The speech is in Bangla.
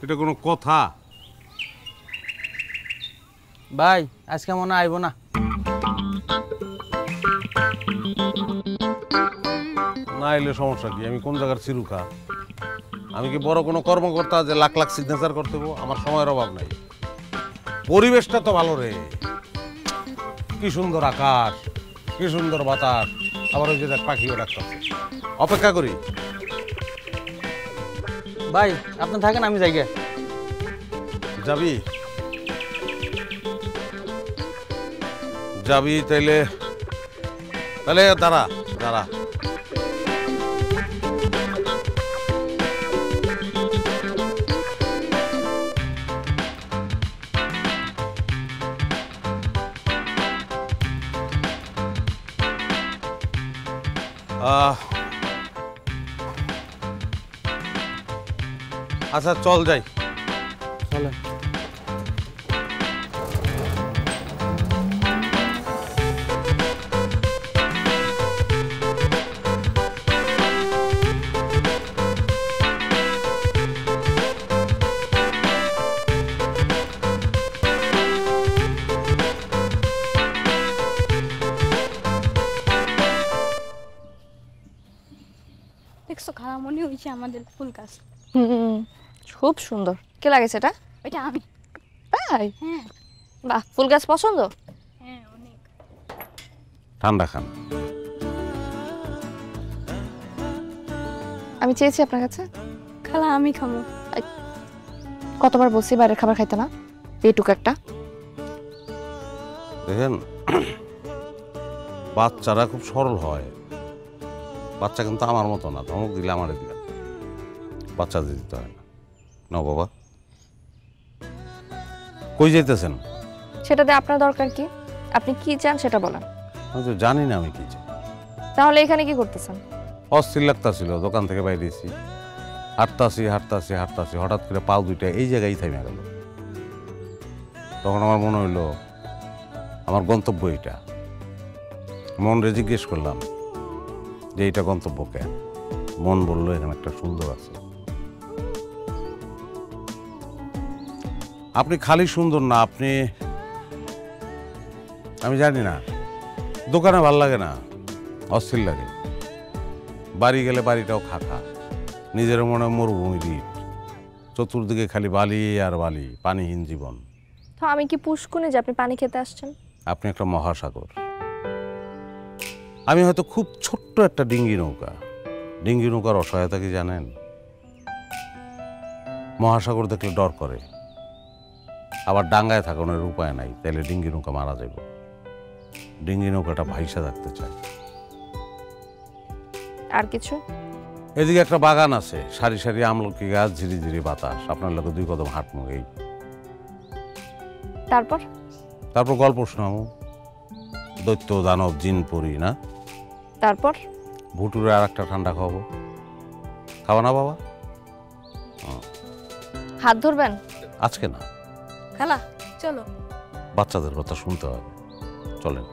এটা কোনো কথা? ভাই আজকে মনে আইব না। না এলে সমস্যা কি? আমি কোন জায়গার চিরুকা? আমি কি বড় কোনো কর্মকর্তা যে লাখ লাখ সিগনেচার করতে হবো? আমার সময়ের অভাব নাই। পরিবেশটা তো ভালো রে, কি সুন্দর আকাশ, কি সুন্দর বাতাস, আবার ওই যে দেখ পাখিও ডাকতেছে। অপেক্ষা করি। ভাই আপনি থাকেন, আমি যাই গে। যাবি? যাবি তাইলে তাহলে দাঁড়া দাঁড়া। আচ্ছা চল যাই। চলে দেখছো খারাপ মনে হয়েছে আমাদের ফুল গাছ। খুব সুন্দর। কে লাগেছে এটা? ওইটা আমি। তাই? হ্যাঁ বাহ, ফুল গাছ পছন্দ? হ্যাঁ অনেক। ঠান্ডা খান। আমি চেয়েছি আপনার কাছে। খালা আমি খাবো। কতবার বলছি বাইরের খাবার খাইতে না, এইটুকু একটা। দেখেন, বাচ্চারা খুব সরল হয়। বাচ্চা কিন্তু আমার মতো না, ধমক দিলে আমারে দিবেন, বাচ্চা দিতে হয় না। না বাবা, কই যাইতেছেন? সেটাতে আপনার দরকার কি? আপনি কি চান সেটা বলেন। আমি তো জানি না আমি কি চাই। তাহলে এখানে কি করতেছেন? অস্থির লাগতাছিল, দোকান থেকে বাইরেছি, হাঁটতাছি হাঁটতাছি হাঁটতাছি, হঠাৎ করে পাও দুইটা এই জায়গায় থেমে গেল। তখন আমার মনে হইলো আমার গন্তব্য এটা। মনরে জিজ্ঞেস করলাম যে এইটা গন্তব্য কেন? মন বললো এখানে একটা সুন্দর আছে। আপনি খালি সুন্দর না, আপনি, আমি জানি না, দোকানে ভাল লাগে না, অস্থির লাগে। বাড়ি গেলে বাড়িটাও খাখা, নিজের মনে মরুভূমি দ্বীপ, চতুর্দিকে খালি বালি আর বালি, পানিহীন জীবন। তো আমি কি পুষ্কুনি যে আপনি পানি খেতে আসছেন? আপনি একটা মহাসাগর, আমি হয়তো খুব ছোট্ট একটা ডিঙ্গি নৌকা। ডিঙ্গি নৌকার অসহায়তা কি জানেন? মহাসাগর দেখলে ডর করে, আবার ডাঙ্গায় থাকানোর উপায় নাই, তাইলে ডিঙ্গি নৌকা মারা যাব। ডিঙ্গি নৌকাটা ভাইসা থাকতে চায়। আর কিছু? এদিকে একটা বাগান আছে, সারি সারি আমলকি গাছ, ঝিরি ঝিরি বাতাস, আপনার লোক দুই কদম হাঁটমু এই। তারপর? তারপর গল্প শোনাবো, দৈত্য দানব জিন পরি না। তারপর? ভুটুরে আর একটা ঠান্ডা খাওয়াবো, খাওয়া না বাবা? হাত ধরবেন? আজকে না, খালা চলো। বাচ্চাদের কথা শুনতে হবে, চলেন।